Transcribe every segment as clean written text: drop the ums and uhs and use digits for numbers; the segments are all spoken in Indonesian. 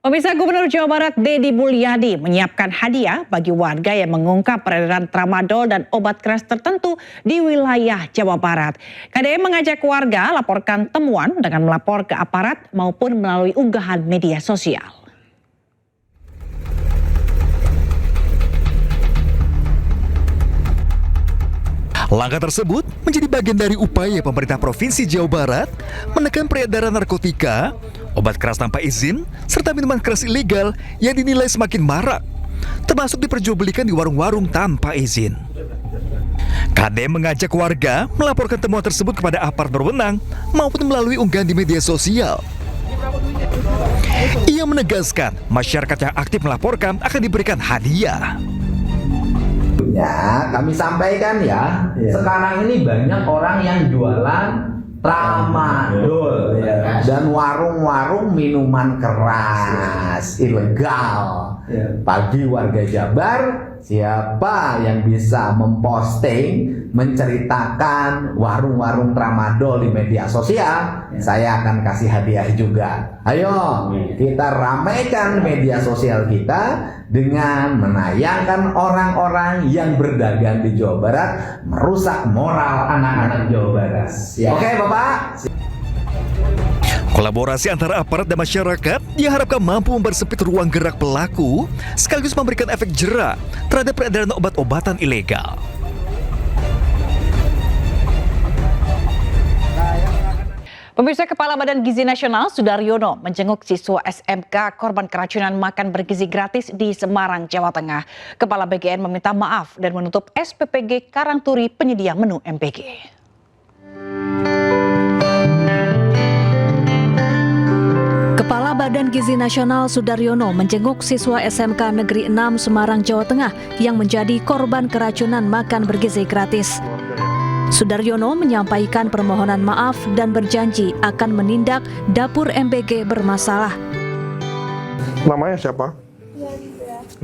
Pemirsa, Gubernur Jawa Barat Deddy Mulyadi menyiapkan hadiah bagi warga yang mengungkap peredaran tramadol dan obat keras tertentu di wilayah Jawa Barat. KDM mengajak warga laporkan temuan dengan melapor ke aparat maupun melalui unggahan media sosial. Langkah tersebut menjadi bagian dari upaya pemerintah Provinsi Jawa Barat menekan peredaran narkotika, obat keras tanpa izin, serta minuman keras ilegal yang dinilai semakin marak, termasuk diperjualbelikan di warung-warung tanpa izin. KDM mengajak warga melaporkan temuan tersebut kepada aparat berwenang maupun melalui unggahan di media sosial. Ia menegaskan masyarakat yang aktif melaporkan akan diberikan hadiah. Ya, kami sampaikan ya, sekarang ini banyak orang yang jualan tramadol dan warung-warung minuman keras ilegal. Bagi warga Jabar, siapa yang bisa memposting, menceritakan warung-warung tramadol di media sosial, saya akan kasih hadiah juga. Ayo, kita ramaikan media sosial kita dengan menayangkan orang-orang yang berdagang di Jawa Barat, merusak moral anak-anak Jawa Barat. Oke, Bapak? Kolaborasi antara aparat dan masyarakat diharapkan mampu mempersempit ruang gerak pelaku sekaligus memberikan efek jera terhadap peredaran obat-obatan ilegal. Pemirsa, Kepala Badan Gizi Nasional Sudaryono menjenguk siswa SMK korban keracunan makan bergizi gratis di Semarang, Jawa Tengah. Kepala BGN meminta maaf dan menutup SPPG Karangturi penyedia menu MBG. Kepala Badan Gizi Nasional Sudaryono menjenguk siswa SMK Negeri 6 Semarang, Jawa Tengah yang menjadi korban keracunan makan bergizi gratis. Sudaryono menyampaikan permohonan maaf dan berjanji akan menindak dapur MBG bermasalah. Namanya siapa?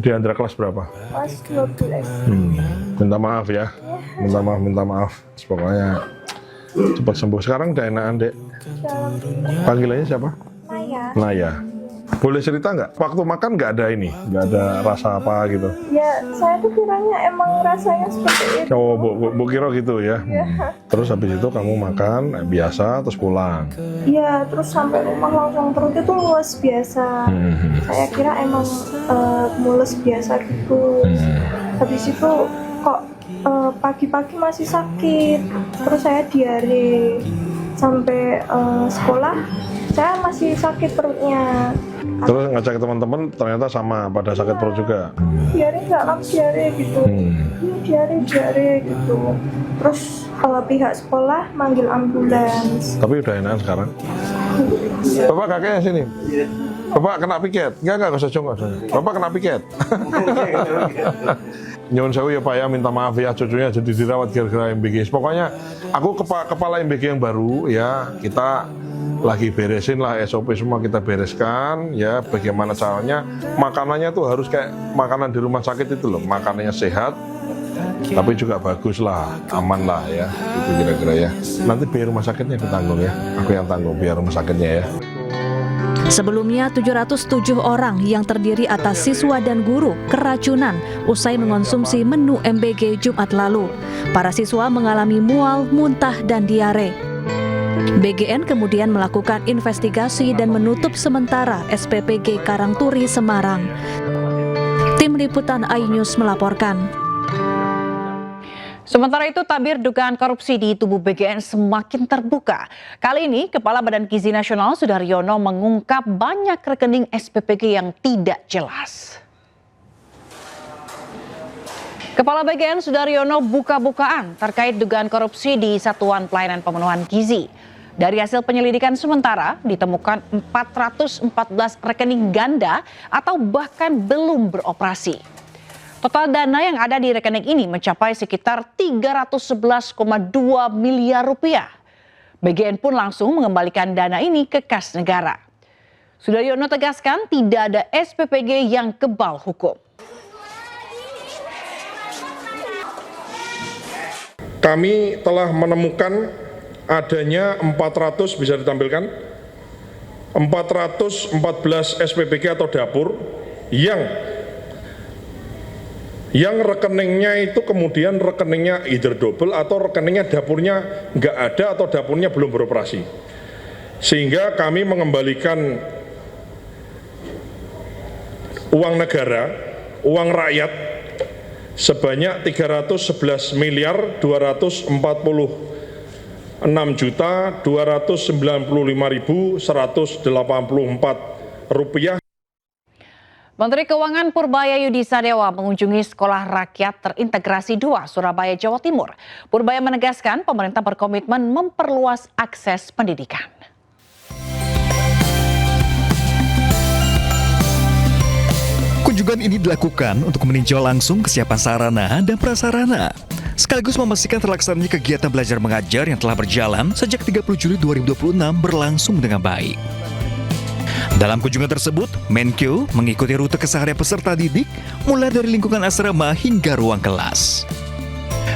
Diandra kelas berapa? Kelas 12. Minta maaf ya. Minta maaf. Pokoknya cepat sembuh. Sekarang udah enakan, Dek. Panggilannya siapa? Naya. Boleh cerita nggak? Waktu makan nggak ada ini? Nggak ada rasa apa gitu? Ya, saya tuh kiranya emang rasanya seperti itu. Oh, Bu kira gitu ya? Terus habis itu kamu makan biasa, terus pulang? Iya, terus sampai rumah langsung perut itu mules biasa. Saya kira emang mules biasa gitu. Habis itu kok pagi-pagi masih sakit. Terus saya diare. Sampai sekolah, saya masih sakit perutnya. Terus ngajak teman-teman ternyata sama pada sakit perut juga. Diare nggak lama diare gitu. Diare gitu. Terus pihak sekolah manggil ambulans. Tapi udah enak sekarang. Bapak kakeknya sini. Bapak kena piket. Enggak usah jongkok. Bapak kena piket. Nyuwun sewu ya Pak ya, minta maaf ya cucunya jadi dirawat gara-gara MBG. Pokoknya aku kepala MBG yang baru ya, kita lagi beresin lah SOP semua kita bereskan ya, bagaimana caranya makanannya tuh harus kayak makanan di rumah sakit itu loh, makanannya sehat tapi juga bagus lah, aman lah ya, itu kira-kira ya. Nanti biaya rumah sakitnya aku tanggung ya, aku yang tanggung biaya rumah sakitnya ya. Sebelumnya 707 orang yang terdiri atas siswa dan guru keracunan usai mengonsumsi menu MBG Jumat lalu. Para siswa mengalami mual, muntah, dan diare. BGN kemudian melakukan investigasi dan menutup sementara SPPG Karangturi Semarang. Tim Liputan iNews melaporkan. Sementara itu, tabir dugaan korupsi di tubuh BGN semakin terbuka. Kali ini, Kepala Badan Gizi Nasional Sudaryono mengungkap banyak rekening SPPG yang tidak jelas. Kepala BGN Sudaryono buka-bukaan terkait dugaan korupsi di Satuan Pelayanan Pemenuhan Gizi. Dari hasil penyelidikan sementara, ditemukan 414 rekening ganda atau bahkan belum beroperasi. Total dana yang ada di rekening ini mencapai sekitar 311,2 miliar rupiah. BGN pun langsung mengembalikan dana ini ke kas negara. Sudaryono tegaskan tidak ada SPPG yang kebal hukum. Kami telah menemukan adanya 400, bisa ditampilkan, 414 SPBG atau dapur yang rekeningnya itu kemudian rekeningnya either double atau rekeningnya dapurnya nggak ada atau dapurnya belum beroperasi. Sehingga kami mengembalikan uang negara, uang rakyat sebanyak 311.246.295.184 rupiah. Menteri Keuangan Purbaya Yudi Sadewa mengunjungi Sekolah Rakyat Terintegrasi 2 Surabaya, Jawa Timur. Purbaya menegaskan pemerintah berkomitmen memperluas akses pendidikan. Kunjungan ini dilakukan untuk meninjau langsung kesiapan sarana dan prasarana, sekaligus memastikan terlaksananya kegiatan belajar mengajar yang telah berjalan sejak 30 Juli 2026 berlangsung dengan baik. Dalam kunjungan tersebut, Menkeu mengikuti rute keseharian peserta didik mulai dari lingkungan asrama hingga ruang kelas.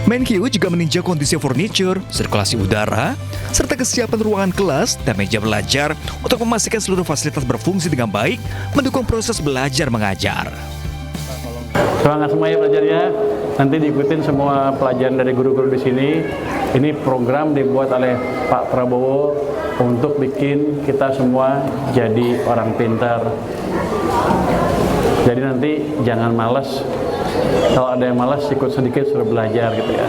Menkeu juga meninjau kondisi furniture, sirkulasi udara, serta kesiapan ruangan kelas dan meja belajar untuk memastikan seluruh fasilitas berfungsi dengan baik, mendukung proses belajar mengajar. Semangat semua ya belajarnya. Nanti diikutin semua pelajaran dari guru-guru di sini. Ini program dibuat oleh Pak Prabowo untuk bikin kita semua jadi orang pintar. Jadi nanti jangan malas. Kalau ada yang malas, ikut sedikit suruh belajar gitu ya.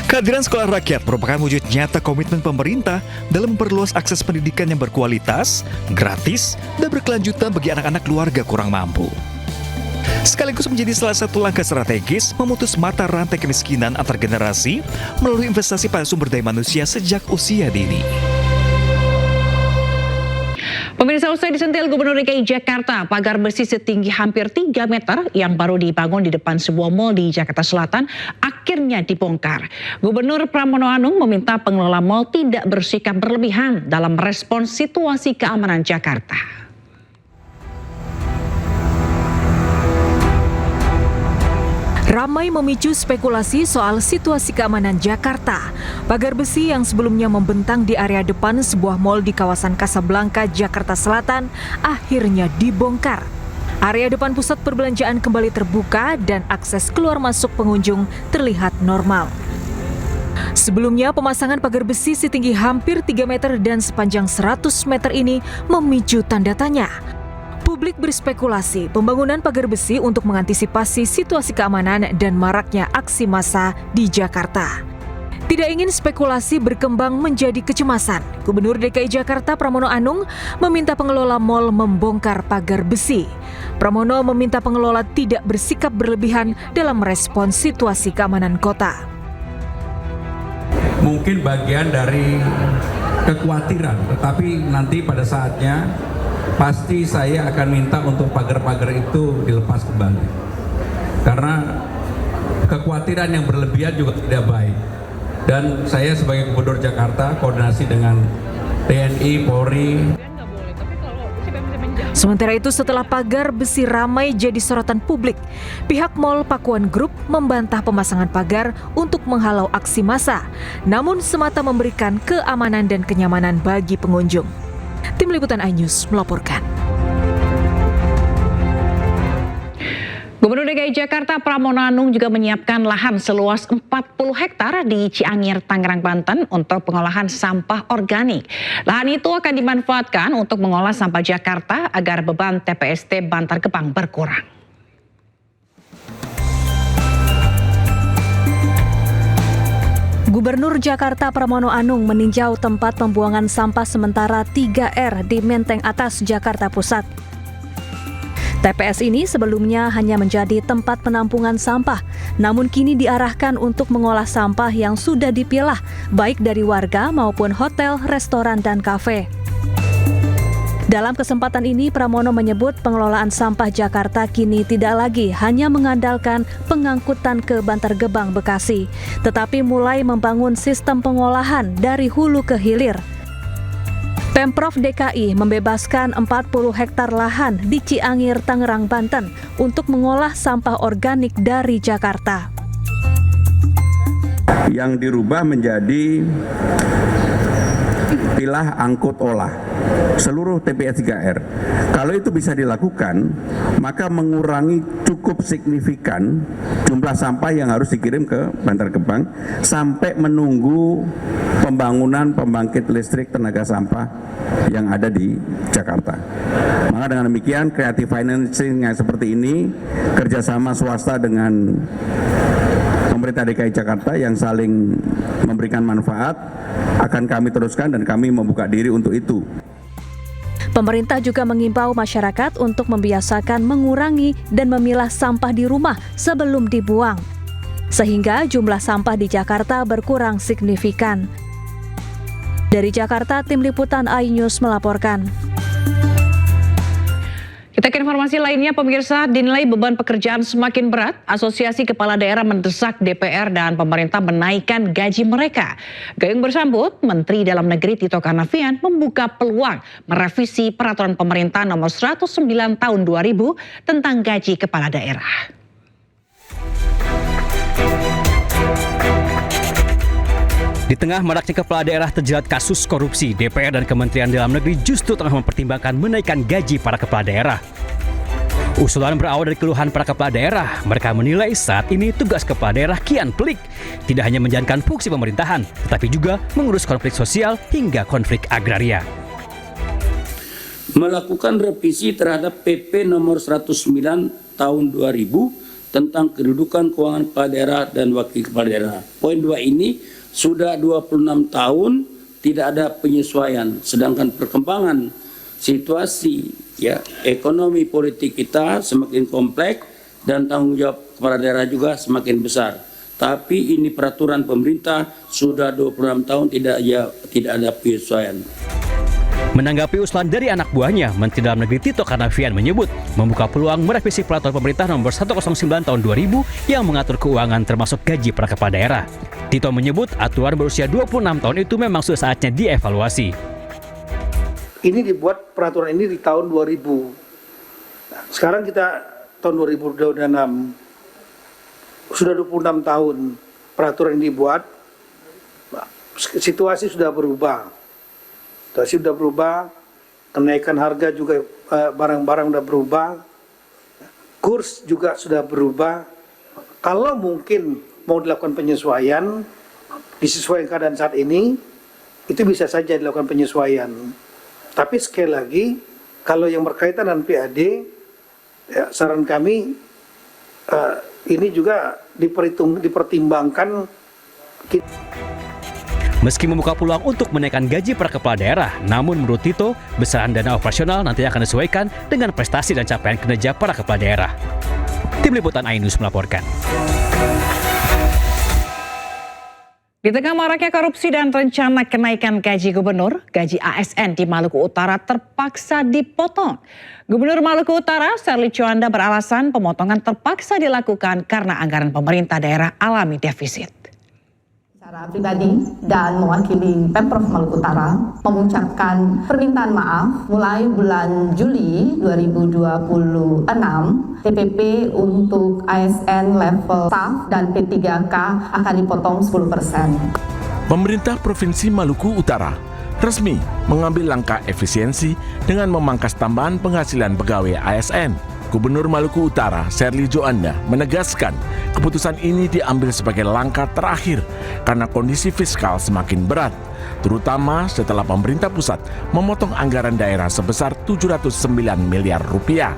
Kehadiran Sekolah Rakyat merupakan wujud nyata komitmen pemerintah dalam memperluas akses pendidikan yang berkualitas, gratis, dan berkelanjutan bagi anak-anak keluarga kurang mampu. Sekaligus menjadi salah satu langkah strategis memutus mata rantai kemiskinan antar generasi melalui investasi pada sumber daya manusia sejak usia dini. Pemirsa, usai disentil Gubernur DKI Jakarta, pagar besi setinggi hampir 3 meter yang baru dibangun di depan sebuah mal di Jakarta Selatan akhirnya dibongkar. Gubernur Pramono Anung meminta pengelola mal tidak bersikap berlebihan dalam merespons situasi keamanan Jakarta. Ramai memicu spekulasi soal situasi keamanan Jakarta. Pagar besi yang sebelumnya membentang di area depan sebuah mal di kawasan Kasablanka, Jakarta Selatan, akhirnya dibongkar. Area depan pusat perbelanjaan kembali terbuka dan akses keluar masuk pengunjung terlihat normal. Sebelumnya, pemasangan pagar besi setinggi hampir 3 meter dan sepanjang 100 meter ini memicu tanda tanya. Publik berspekulasi pembangunan pagar besi untuk mengantisipasi situasi keamanan dan maraknya aksi massa di Jakarta. Tidak ingin spekulasi berkembang menjadi kecemasan, Gubernur DKI Jakarta Pramono Anung meminta pengelola mal membongkar pagar besi. Pramono meminta pengelola tidak bersikap berlebihan dalam merespons situasi keamanan kota. Mungkin bagian dari kekhawatiran, tetapi nanti pada saatnya pasti saya akan minta untuk pagar-pagar itu dilepas kembali. Karena kekhawatiran yang berlebihan juga tidak baik. Dan saya sebagai Gubernur Jakarta koordinasi dengan TNI, Polri. Sementara itu, setelah pagar besi ramai jadi sorotan publik, pihak Mall Pakuan Group membantah pemasangan pagar untuk menghalau aksi massa, namun semata memberikan keamanan dan kenyamanan bagi pengunjung. Tim Liputan iNews melaporkan. Gubernur DKI Jakarta Pramono Anung juga menyiapkan lahan seluas 40 hektar di Ciangir, Tangerang, Banten untuk pengolahan sampah organik. Lahan itu akan dimanfaatkan untuk mengolah sampah Jakarta agar beban TPST Bantar Gebang berkurang. Gubernur Jakarta Pramono Anung meninjau tempat pembuangan sampah sementara 3R di Menteng Atas, Jakarta Pusat. TPS ini sebelumnya hanya menjadi tempat penampungan sampah, namun kini diarahkan untuk mengolah sampah yang sudah dipilah, baik dari warga maupun hotel, restoran, dan kafe. Dalam kesempatan ini, Pramono menyebut pengelolaan sampah Jakarta kini tidak lagi hanya mengandalkan pengangkutan ke Bantar Gebang, Bekasi, tetapi mulai membangun sistem pengolahan dari hulu ke hilir. Pemprov DKI membebaskan 40 hektar lahan di Ciangir, Tangerang, Banten untuk mengolah sampah organik dari Jakarta. Yang dirubah menjadi pilah, angkut, olah seluruh TPS 3R. Kalau itu bisa dilakukan, maka mengurangi cukup signifikan jumlah sampah yang harus dikirim ke Bantar Gebang sampai menunggu pembangunan pembangkit listrik tenaga sampah yang ada di Jakarta. Maka dengan demikian creative financing yang seperti ini, kerjasama swasta dengan pemerintah DKI Jakarta yang saling memberikan manfaat akan kami teruskan dan kami membuka diri untuk itu. Pemerintah juga mengimbau masyarakat untuk membiasakan mengurangi dan memilah sampah di rumah sebelum dibuang, sehingga jumlah sampah di Jakarta berkurang signifikan. Dari Jakarta, Tim Liputan iNews melaporkan. Kita ke informasi lainnya, pemirsa, dinilai beban pekerjaan semakin berat. Asosiasi Kepala Daerah mendesak DPR dan pemerintah menaikkan gaji mereka. Gayung bersambut, Menteri Dalam Negeri Tito Karnavian membuka peluang merevisi Peraturan Pemerintah Nomor 109 Tahun 2000 tentang gaji kepala daerah. Di tengah maraknya kepala daerah terjerat kasus korupsi, DPR dan Kementerian Dalam Negeri justru tengah mempertimbangkan menaikkan gaji para kepala daerah. Usulan berawal dari keluhan para kepala daerah. Mereka menilai saat ini tugas kepala daerah kian pelik. Tidak hanya menjalankan fungsi pemerintahan, tetapi juga mengurus konflik sosial hingga konflik agraria. Melakukan revisi terhadap PP nomor 109 tahun 2000 tentang kedudukan keuangan kepala daerah dan wakil kepala daerah. Poin 2 ini sudah 26 tahun tidak ada penyesuaian, sedangkan perkembangan situasi ekonomi politik kita semakin kompleks dan tanggung jawab kepala daerah juga semakin besar. Tapi ini peraturan pemerintah sudah 26 tahun tidak ada penyesuaian. Menanggapi usulan dari anak buahnya, Menteri Dalam Negeri Tito Karnavian menyebut membuka peluang merevisi Peraturan Pemerintah Nomor 109 Tahun 2000 yang mengatur keuangan termasuk gaji para kepala daerah. Tito menyebut aturan berusia 26 tahun itu memang sudah saatnya dievaluasi. Ini dibuat peraturan ini di tahun 2000. Nah, sekarang kita tahun 2026. Sudah 26 tahun peraturan ini dibuat. Situasi sudah berubah. Kenaikan harga juga barang-barang sudah berubah. Kurs juga sudah berubah. Kalau mungkin mau dilakukan penyesuaian, disesuaikan keadaan saat ini, itu bisa saja dilakukan penyesuaian. Tapi sekali lagi, kalau yang berkaitan dengan PAD, saran kami ini juga dipertimbangkan. Meski membuka peluang untuk menaikkan gaji para kepala daerah, namun menurut Tito, besaran dana operasional nanti akan disesuaikan dengan prestasi dan capaian kinerja para kepala daerah. Tim Liputan iNews melaporkan. Di tengah maraknya korupsi dan rencana kenaikan gaji gubernur, gaji ASN di Maluku Utara terpaksa dipotong. Gubernur Maluku Utara, Serly Juanda, beralasan pemotongan terpaksa dilakukan karena anggaran pemerintah daerah alami defisit. Secara pribadi dan mewakili Pemprov Maluku Utara mengucapkan permintaan maaf mulai bulan Juli 2026 TPP untuk ASN level staff dan P3K akan dipotong 10%. Pemerintah Provinsi Maluku Utara resmi mengambil langkah efisiensi dengan memangkas tambahan penghasilan pegawai ASN. Gubernur Maluku Utara, Serly Juanda, menegaskan keputusan ini diambil sebagai langkah terakhir karena kondisi fiskal semakin berat, terutama setelah pemerintah pusat memotong anggaran daerah sebesar 709 miliar rupiah.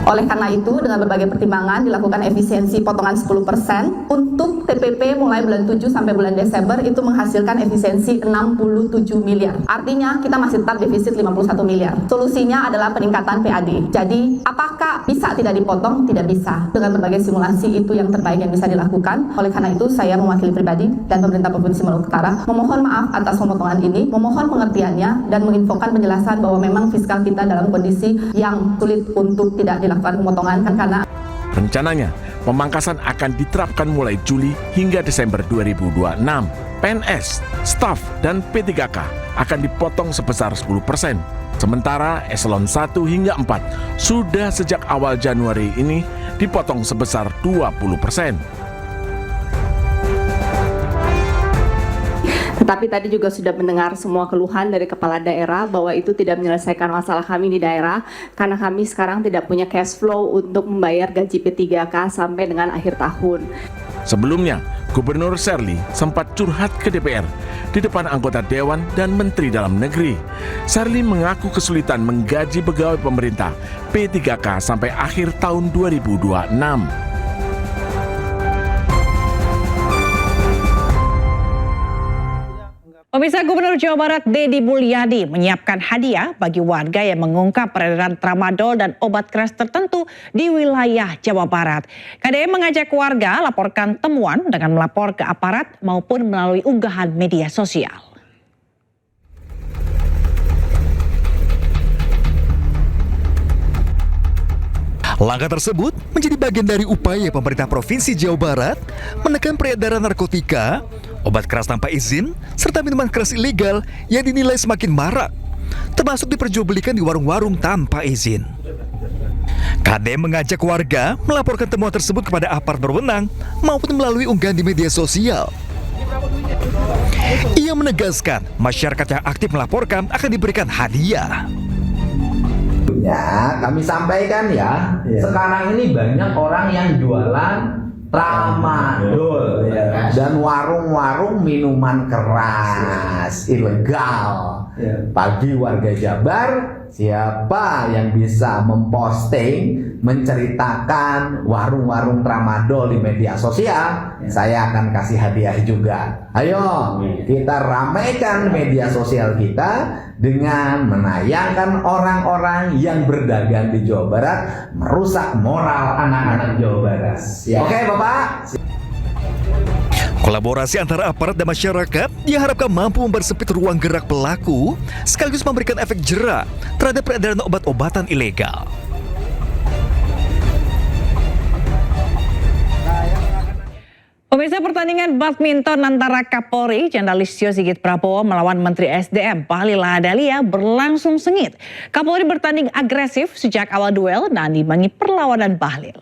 Oleh karena itu, dengan berbagai pertimbangan dilakukan efisiensi potongan 10% untuk TPP mulai bulan 7 sampai bulan Desember itu menghasilkan efisiensi 67 miliar. Artinya kita masih tetap defisit 51 miliar. Solusinya adalah peningkatan PAD. Jadi, apakah bisa tidak dipotong? Tidak bisa. Dengan berbagai simulasi itu yang terbaik yang bisa dilakukan. Oleh karena itu, saya mewakili pribadi dan pemerintah Provinsi Maluku Utara memohon maaf atas pemotongan ini, memohon pengertiannya dan menginfokan penjelasan bahwa memang fiskal kita dalam kondisi yang sulit untuk tidak dilakukan pemotongan karena rencananya pemangkasan akan diterapkan mulai Juli hingga Desember 2026. PNS, staf, dan P3K akan dipotong sebesar 10%. Sementara eselon 1 hingga 4 sudah sejak awal Januari ini dipotong sebesar 20%. Tetapi tadi juga sudah mendengar semua keluhan dari kepala daerah bahwa itu tidak menyelesaikan masalah kami di daerah karena kami sekarang tidak punya cash flow untuk membayar gaji P3K sampai dengan akhir tahun. Sebelumnya, Gubernur Sherly sempat curhat ke DPR di depan anggota Dewan dan Menteri Dalam Negeri. Sherly mengaku kesulitan menggaji pegawai pemerintah P3K sampai akhir tahun 2026. Pemirsa, Gubernur Jawa Barat Deddy Mulyadi menyiapkan hadiah bagi warga yang mengungkap peredaran tramadol dan obat keras tertentu di wilayah Jawa Barat. KDM mengajak warga laporkan temuan dengan melapor ke aparat maupun melalui unggahan media sosial. Langkah tersebut menjadi bagian dari upaya pemerintah Provinsi Jawa Barat menekan peredaran narkotika, obat keras tanpa izin, serta minuman keras ilegal yang dinilai semakin marak, termasuk diperjualbelikan di warung-warung tanpa izin. KDM mengajak warga melaporkan temuan tersebut kepada aparat berwenang maupun melalui unggahan di media sosial. Ia menegaskan masyarakat yang aktif melaporkan akan diberikan hadiah. Ya, kami sampaikan ya, sekarang ini banyak orang yang jualan tramadol dan warung-warung minuman keras ilegal. Bagi warga Jabar, siapa yang bisa memposting, menceritakan warung-warung tramadol di media sosial, saya akan kasih hadiah juga. Ayo, kita ramaikan media sosial kita dengan menayangkan orang-orang yang berdagang di Jawa Barat, merusak moral anak-anak Jawa Barat. Oke, Bapak? Kolaborasi antara aparat dan masyarakat diharapkan mampu mempersempit ruang gerak pelaku sekaligus memberikan efek jera terhadap peredaran obat-obatan ilegal. Pemirsa, pertandingan badminton antara Kapolri Jenderal Listio Sigit Prabowo melawan Menteri SDM Bahlil Lahadalia berlangsung sengit. Kapolri bertanding agresif sejak awal duel dan diimbangi perlawanan Bahlil.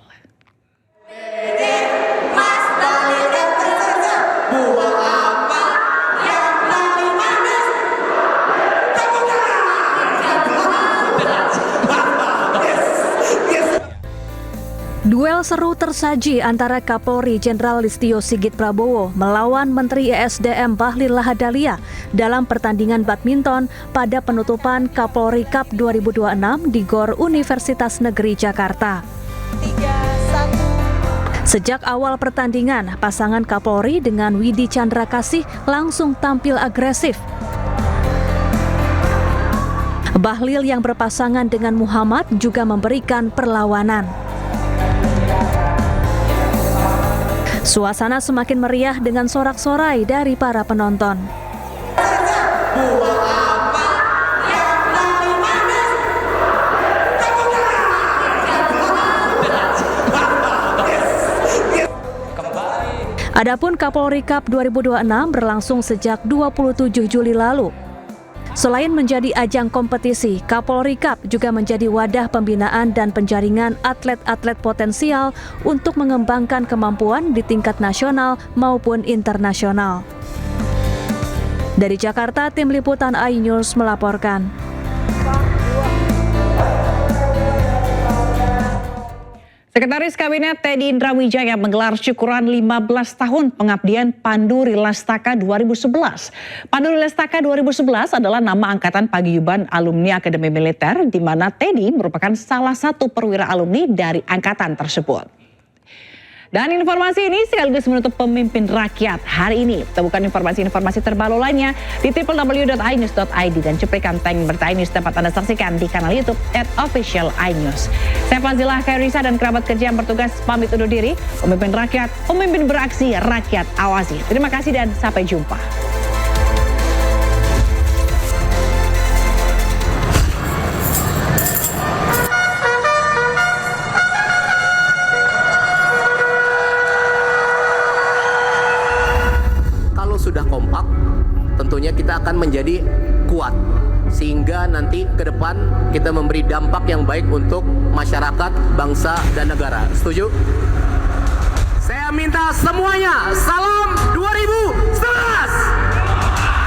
Duel seru tersaji antara Kapolri Jenderal Listio Sigit Prabowo melawan Menteri ESDM Bahlil Lahadalia dalam pertandingan badminton pada penutupan Kapolri Cup 2026 di GOR Universitas Negeri Jakarta. Sejak awal pertandingan, pasangan Kapolri dengan Widi Chandra Kasih langsung tampil agresif. Bahlil yang berpasangan dengan Muhammad juga memberikan perlawanan. Suasana semakin meriah dengan sorak-sorai dari para penonton. Adapun Kapolri Cup 2026 berlangsung sejak 27 Juli lalu. Selain menjadi ajang kompetisi, Kapolri Cup juga menjadi wadah pembinaan dan penjaringan atlet-atlet potensial untuk mengembangkan kemampuan di tingkat nasional maupun internasional. Dari Jakarta, tim liputan iNews melaporkan. Sekretaris Kabinet Teddy Indrawijaya menggelar syukuran 15 tahun pengabdian Panduri Lastaka 2011. Panduri Lastaka 2011 adalah nama angkatan paguyuban alumni Akademi Militer, di mana Teddy merupakan salah satu perwira alumni dari angkatan tersebut. Dan informasi ini sekaligus menutup Pemimpin Rakyat hari ini. Temukan informasi-informasi terbaru lainnya di www.inews.id dan cuplikan tag berita iNews dapat Anda saksikan di kanal YouTube @officialinews. Saya Fazilah Khairisa dan kerabat kerja yang bertugas pamit undur diri. Pemimpin Rakyat, pemimpin beraksi, rakyat awasi. Terima kasih dan sampai jumpa. Sudah kompak, tentunya kita akan menjadi kuat sehingga nanti ke depan kita memberi dampak yang baik untuk masyarakat, bangsa, dan negara. Setuju? Saya minta semuanya, salam 2011!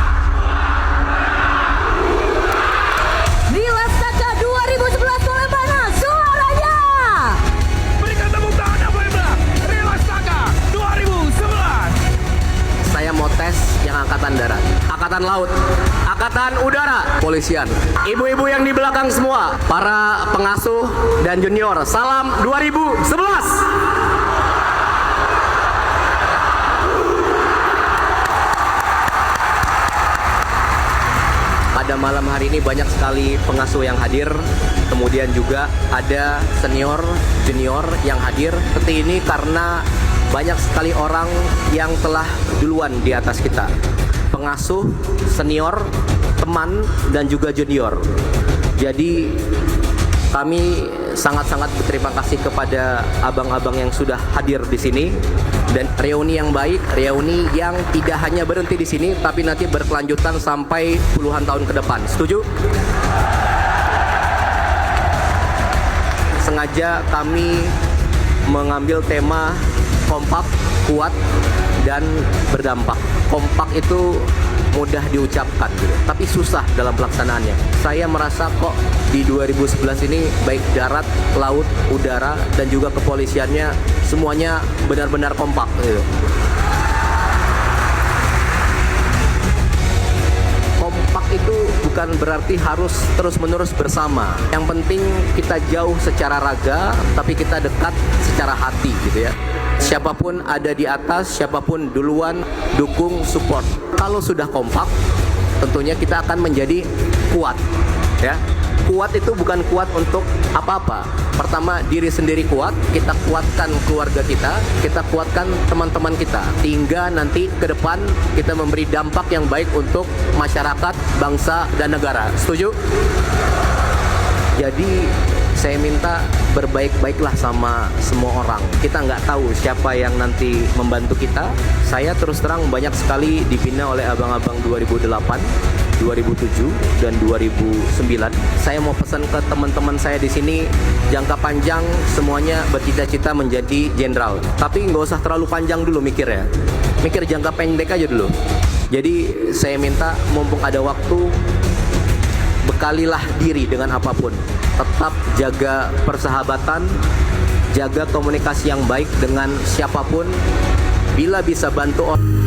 Angkatan Laut, Angkatan Udara, Polisian. Ibu-ibu yang di belakang semua, para pengasuh dan junior, salam 2011. Pada malam hari ini banyak sekali pengasuh yang hadir, kemudian juga ada senior, junior yang hadir. Seperti ini karena banyak sekali orang yang telah duluan di atas kita. Pengasuh, senior, teman, dan juga junior. Jadi kami sangat-sangat berterima kasih kepada abang-abang yang sudah hadir di sini. Dan reuni yang baik, reuni yang tidak hanya berhenti di sini, tapi nanti berkelanjutan sampai puluhan tahun ke depan. Setuju? Sengaja kami mengambil tema kompak, kuat, dan berdampak. Kompak itu mudah diucapkan, gitu, tapi susah dalam pelaksanaannya. Saya merasa kok di 2011 ini baik darat, laut, udara, dan juga kepolisiannya semuanya benar-benar kompak. Gitu. Kompak itu bukan berarti harus terus-menerus bersama. Yang penting kita jauh secara raga, tapi kita dekat secara hati, gitu ya. Siapapun ada di atas, siapapun duluan, dukung, support. Kalau sudah kompak, tentunya kita akan menjadi kuat, ya. Kuat itu bukan kuat untuk apa-apa. Pertama, diri sendiri kuat, kita kuatkan keluarga kita kuatkan teman-teman kita. Hingga nanti ke depan kita memberi dampak yang baik untuk masyarakat, bangsa, dan negara. Setuju? Jadi saya minta berbaik-baiklah sama semua orang. Kita nggak tahu siapa yang nanti membantu kita. Saya terus terang banyak sekali dibina oleh abang-abang 2008, 2007, dan 2009. Saya mau pesan ke teman-teman saya di sini, jangka panjang semuanya bercita-cita menjadi jenderal. Tapi nggak usah terlalu panjang dulu mikir ya. Mikir jangka pendek aja dulu. Jadi saya minta mumpung ada waktu, bekalilah diri dengan apapun. Tetap jaga persahabatan, jaga komunikasi yang baik dengan siapapun. Bila bisa bantu orang.